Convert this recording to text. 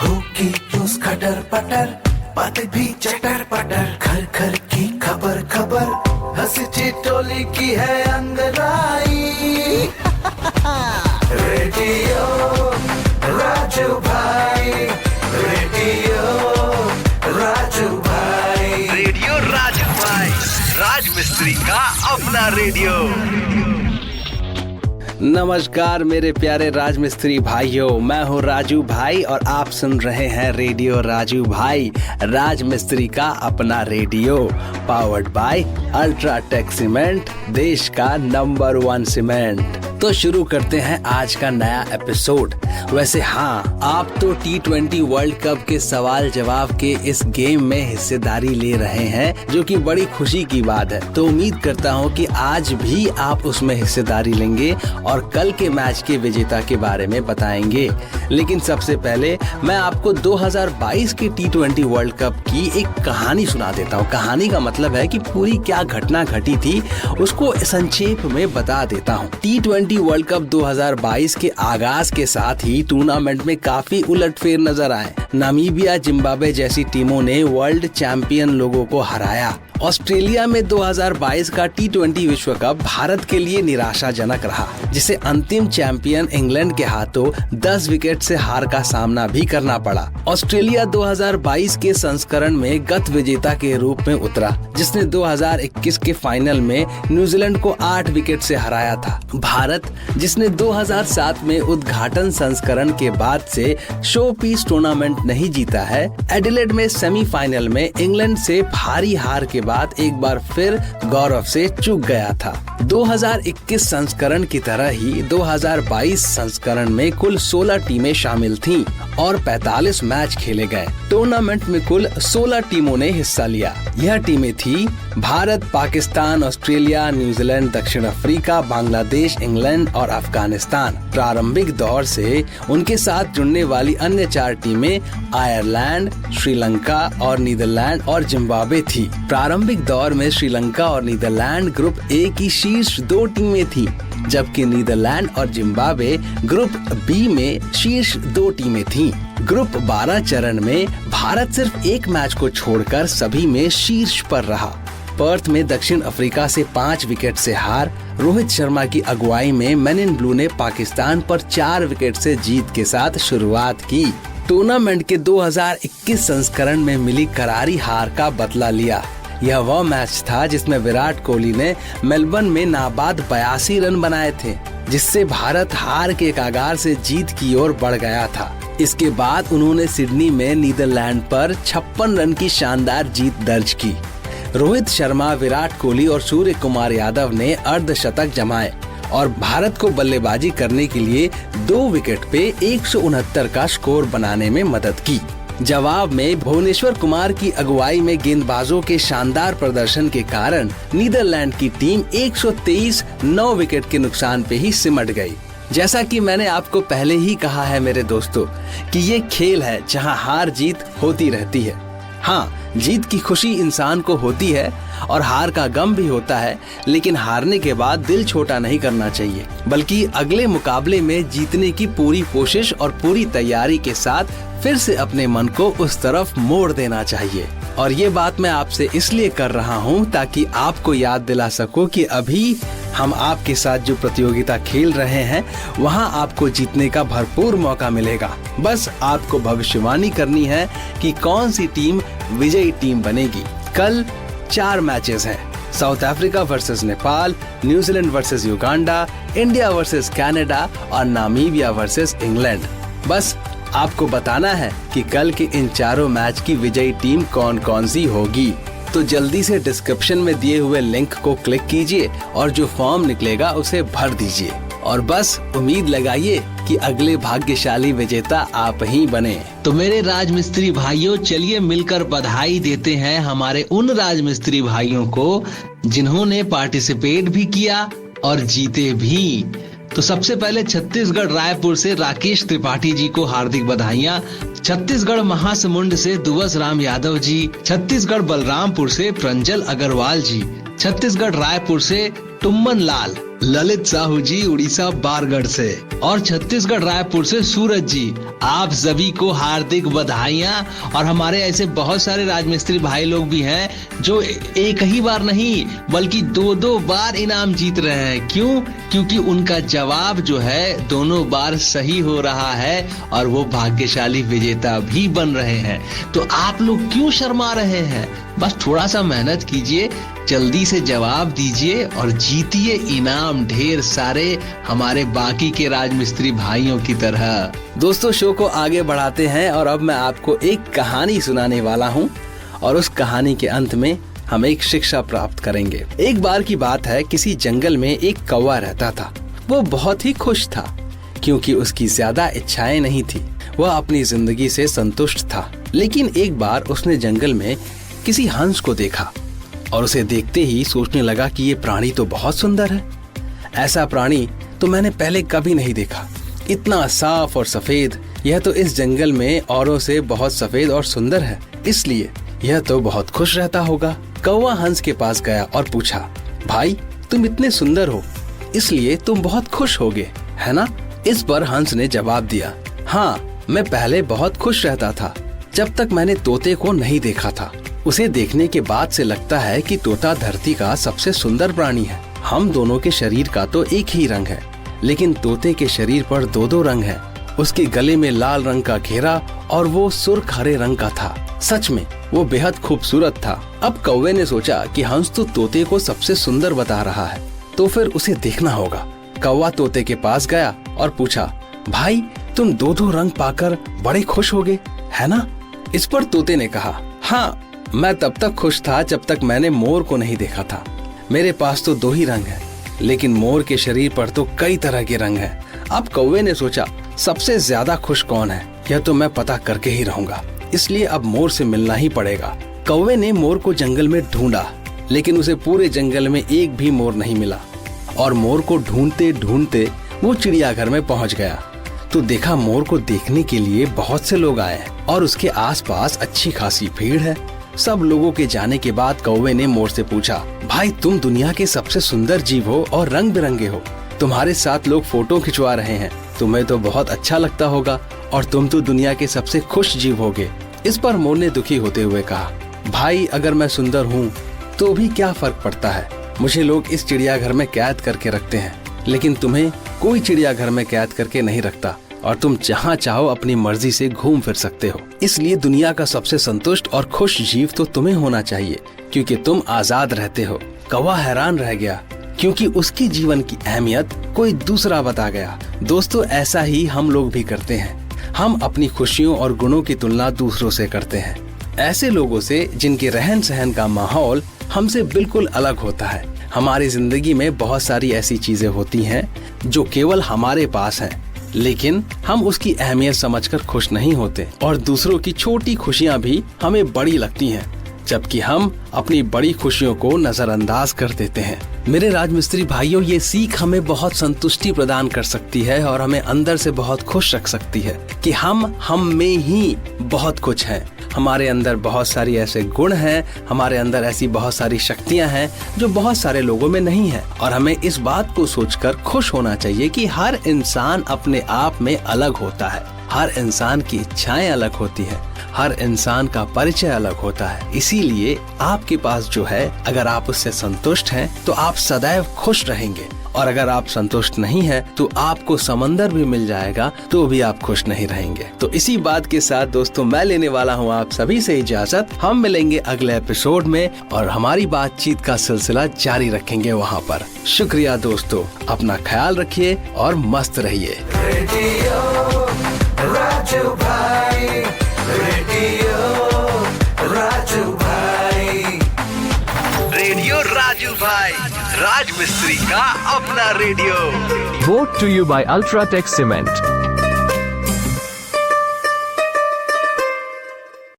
होगी उस खटर पटर, बातें भी चटर पटर, घर घर की खबर खबर, हंसी ठिठोली की है अंगड़ाई। रेडियो राजू भाई, रेडियो राजू भाई, रेडियो राजू भाई, राज मिस्त्री का अपना रेडियो। नमस्कार मेरे प्यारे राजमिस्त्री भाइयों, मैं हूँ राजू भाई और आप सुन रहे हैं रेडियो राजू भाई, राजमिस्त्री का अपना radio, powered by UltraTech cement, देश का नंबर 1 सीमेंट। तो शुरू करते हैं आज का नया एपिसोड। वैसे हाँ, आप तो T20 वर्ल्ड कप के सवाल जवाब के इस गेम में हिस्सेदारी ले रहे हैं, जो कि बड़ी खुशी की बात है। तो उम्मीद करता हूँ कि आज भी आप उसमें हिस्सेदारी लेंगे और कल के मैच के विजेता के बारे में बताएंगे। लेकिन सबसे पहले मैं आपको 2022 के T20 वर्ल्ड कप की एक कहानी सुना देता हूँ। कहानी का मतलब है कि पूरी क्या घटना घटी थी उसको संक्षेप में बता देता हूँ। T20 वर्ल्ड कप 2022 के आगाज के साथ ही टूर्नामेंट में काफी उलटफेर नजर आए। नामीबिया, जिम्बाब्वे जैसी टीमों ने वर्ल्ड चैंपियन लोगों को हराया। ऑस्ट्रेलिया में 2022 का T20 विश्व कप भारत के लिए निराशाजनक रहा, जिसे अंतिम चैंपियन इंग्लैंड के हाथों 10 विकेट से हार का सामना भी करना पड़ा। ऑस्ट्रेलिया 2022 के संस्करण में गत विजेता के रूप में उतरा, जिसने 2021 के फाइनल में न्यूजीलैंड को 8 विकेट से हराया था। भारत, जिसने 2007 में उद्घाटन संस्करण के बाद से शो पीस टूर्नामेंट नहीं जीता है, एडिलेड में सेमीफाइनल में इंग्लैंड से भारी हार के बाद एक बार फिर गौरव से चूक गया था। 2021 संस्करण की तरह ही 2022 संस्करण में कुल 16 टीमें शामिल थीं और 45 मैच खेले गए। टूर्नामेंट में कुल 16 टीमों ने हिस्सा लिया। यह टीमें थी भारत, पाकिस्तान, ऑस्ट्रेलिया, न्यूजीलैंड, दक्षिण अफ्रीका, बांग्लादेश, इंग्लैंड और अफगानिस्तान। प्रारंभिक दौर से उनके साथ जुड़ने वाली अन्य 4 टीमें आयरलैंड, श्रीलंका और नीदरलैंड और जिम्बाब्वे थी। प्रारंभिक दौर में श्रीलंका और नीदरलैंड ग्रुप ए की शीर्ष 2 टीमें थी, जबकि नीदरलैंड और जिम्बाब्वे ग्रुप बी में शीर्ष 2 टीमें थीं। ग्रुप 12 चरण में भारत सिर्फ एक मैच को छोड़कर सभी में शीर्ष पर रहा। पर्थ में दक्षिण अफ्रीका से 5 विकेट से हार। रोहित शर्मा की अगुवाई में मेन इन ब्लू ने पाकिस्तान पर 4 विकेट से जीत के साथ शुरुआत की। टूर्नामेंट के 2021 संस्करण में मिली करारी हार का बदला लिया। यह वह मैच था जिसमें विराट कोहली ने मेलबर्न में नाबाद 82 रन बनाए थे, जिससे भारत हार के कगार से जीत की ओर बढ़ गया था। इसके बाद उन्होंने सिडनी में नीदरलैंड पर 56 रन की शानदार जीत दर्ज की। रोहित शर्मा, विराट कोहली और सूर्य कुमार यादव ने अर्धशतक जमाए और भारत को बल्लेबाजी करने के लिए 2 विकेट पे 169 का स्कोर बनाने में मदद की। जवाब में भुवनेश्वर कुमार की अगुवाई में गेंदबाजों के शानदार प्रदर्शन के कारण नीदरलैंड की टीम 123 9 विकेट के नुकसान पे ही सिमट गई। जैसा कि मैंने आपको पहले ही कहा है मेरे दोस्तों कि ये खेल है जहां हार जीत होती रहती है। हाँ, जीत की खुशी इंसान को होती है और हार का गम भी होता है, लेकिन हारने के बाद दिल छोटा नहीं करना चाहिए, बल्कि अगले मुकाबले में जीतने की पूरी कोशिश और पूरी तैयारी के साथ फिर से अपने मन को उस तरफ मोड़ देना चाहिए। और ये बात मैं आपसे इसलिए कर रहा हूँ ताकि आपको याद दिला सकूं कि अभी हम आपके साथ जो प्रतियोगिता खेल रहे हैं वहाँ आपको जीतने का भरपूर मौका मिलेगा। बस आपको भविष्यवाणी करनी है कि कौन सी टीम विजयी टीम बनेगी। कल 4 मैचेस हैं। South Africa versus Nepal, New Zealand versus Uganda, India versus Canada और नामीबिया वर्सेस इंग्लैंड। बस आपको बताना है कि कल के इन 4 मैच की विजयी टीम कौन कौन सी होगी। तो जल्दी से डिस्क्रिप्शन में दिए हुए लिंक को क्लिक कीजिए और जो फॉर्म निकलेगा उसे भर दीजिए और बस उम्मीद लगाइए कि अगले भाग्यशाली विजेता आप ही बने। तो मेरे राजमिस्त्री भाइयों, चलिए मिलकर बधाई देते हैं हमारे उन राजमिस्त्री भाइयों को जिन्होंने पार्टिसिपेट भी किया और जीते भी। तो सबसे पहले छत्तीसगढ़ रायपुर से राकेश त्रिपाठी जी को हार्दिक बधाइयाँ। छत्तीसगढ़ महासमुंद से दुवस राम यादव जी, छत्तीसगढ़ बलरामपुर से प्रंजल अग्रवाल जी, छत्तीसगढ़ रायपुर से टुम्मन लाल, ललित साहू जी उड़ीसा बारगढ़ से, और छत्तीसगढ़ रायपुर से सूरज जी, आप सभी को हार्दिक बधाइयां। और हमारे ऐसे बहुत सारे राजमिस्त्री भाई लोग भी हैं जो एक ही बार नहीं बल्कि 2-2 बार इनाम जीत रहे हैं। क्यों? क्योंकि उनका जवाब जो है दोनों बार सही हो रहा है और वो भाग्यशाली विजेता भी बन रहे हैं। तो आप लोग क्यों शर्मा रहे हैं? बस थोड़ा सा मेहनत कीजिए, जल्दी से जवाब दीजिए और जीतिए इनाम ढेर सारे हमारे बाकी के राजमिस्त्री भाइयों की तरह। दोस्तों, शो को आगे बढ़ाते हैं और अब मैं आपको एक कहानी सुनाने वाला हूँ और उस कहानी के अंत में हम एक शिक्षा प्राप्त करेंगे। एक बार की बात है, किसी जंगल में एक कौवा रहता था। वो बहुत ही खुश था क्योंकि उसकी ज्यादा इच्छाएं नहीं थी। वह अपनी जिंदगी से संतुष्ट था। लेकिन एक बार उसने जंगल में किसी हंस को देखा और उसे देखते ही सोचने लगा कि ये प्राणी तो बहुत सुंदर है। ऐसा प्राणी तो मैंने पहले कभी नहीं देखा। इतना साफ और सफेद, यह तो इस जंगल में औरों से बहुत सफेद और सुंदर है, इसलिए यह तो बहुत खुश रहता होगा। कौवा हंस के पास गया और पूछा, भाई तुम इतने सुंदर हो इसलिए तुम बहुत खुश होगे, है ना? इस पर हंस ने जवाब दिया, हाँ, मैं पहले बहुत खुश रहता था जब तक मैंने तोते को नहीं देखा था। उसे देखने के बाद से लगता है कि तोता धरती का सबसे सुंदर प्राणी है। हम दोनों के शरीर का तो एक ही रंग है, लेकिन तोते के शरीर पर 2-2 रंग है। उसके गले में लाल रंग का घेरा और वो सुर्ख हरे रंग का था। सच में वो बेहद खूबसूरत था। अब कौवे ने सोचा कि हंस तो तोते को सबसे सुंदर बता रहा है, तो फिर उसे देखना होगा। कौवा तोते के पास गया और पूछा, भाई तुम 2-2 रंग पाकर बड़े खुश होगे, है ना? इस पर तोते ने कहा, हाँ, मैं तब तक खुश था जब तक मैंने मोर को नहीं देखा था। मेरे पास तो 2 ही रंग हैं, लेकिन मोर के शरीर पर तो कई तरह के रंग हैं। अब कौवे ने सोचा, सबसे ज्यादा खुश कौन है यह तो मैं पता करके ही रहूंगा, इसलिए अब मोर से मिलना ही पड़ेगा। कौवे ने मोर को जंगल में ढूंढा, लेकिन उसे पूरे जंगल में एक भी मोर नहीं मिला। और मोर को ढूंढते ढूंढते वो चिड़ियाघर में पहुंच गया तो देखा मोर को देखने के लिए बहुत से लोग आए हैं और उसके आसपास अच्छी खासी भीड़ है। सब लोगों के जाने के बाद कौवे ने मोर से पूछा, भाई तुम दुनिया के सबसे सुंदर जीव हो और रंग बिरंगे हो। तुम्हारे साथ लोग फोटो खिंचवा रहे हैं, तुम्हें तो बहुत अच्छा लगता होगा और तुम तो दुनिया के सबसे खुश जीव होगे। इस पर मोर ने दुखी होते हुए कहा, भाई अगर मैं सुंदर हूँ तो भी क्या फर्क पड़ता है, मुझे लोग इस चिड़ियाघर में कैद करके रखते हैं, लेकिन तुम्हें कोई चिड़ियाघर में कैद करके नहीं रखता और तुम जहाँ चाहो अपनी मर्जी से घूम फिर सकते हो। इसलिए दुनिया का सबसे संतुष्ट और खुश जीव तो तुम्हें होना चाहिए क्योंकि तुम आजाद रहते हो। कौवा हैरान रह गया क्योंकि उसकी जीवन की अहमियत कोई दूसरा बता गया। दोस्तों, ऐसा ही हम लोग भी करते हैं। हम अपनी खुशियों और गुणों की तुलना दूसरों से करते हैं, ऐसे लोगों से जिनके रहन सहन का माहौल हमसे बिल्कुल अलग होता है। हमारी जिंदगी में बहुत सारी ऐसी चीजें होती हैं जो केवल हमारे पास हैं, लेकिन हम उसकी अहमियत समझकर खुश नहीं होते और दूसरों की छोटी खुशियां भी हमें बड़ी लगती हैं, जबकि हम अपनी बड़ी खुशियों को नजरअंदाज कर देते हैं। मेरे राजमिस्त्री भाइयों, ये सीख हमें बहुत संतुष्टि प्रदान कर सकती है और हमें अंदर से बहुत खुश रख सकती है कि हम में ही बहुत कुछ है। हमारे अंदर बहुत सारी ऐसे गुण हैं, हमारे अंदर ऐसी बहुत सारी शक्तियां हैं जो बहुत सारे लोगों में नहीं है। और हमें इस बात को सोचकर खुश होना चाहिए कि हर इंसान अपने आप में अलग होता है, हर इंसान की इच्छाएं अलग होती हैं, हर इंसान का परिचय अलग होता है। इसीलिए आपके पास जो है, अगर आप उससे संतुष्ट हैं तो आप सदैव खुश रहेंगे, और अगर आप संतुष्ट नहीं है तो आपको समंदर भी मिल जाएगा तो भी आप खुश नहीं रहेंगे। तो इसी बात के साथ दोस्तों, मैं लेने वाला हूँ आप सभी से इजाजत। हम मिलेंगे अगले एपिसोड में और हमारी बातचीत का सिलसिला जारी रखेंगे वहाँ पर। शुक्रिया दोस्तों, अपना ख्याल रखिए और मस्त रहिए। रेडियो राजू भाई, रेडियो राजू भाई, रेडियो राजू भाई, राज मिस्त्री का अपना radio. Brought to you by Ultratech Cement.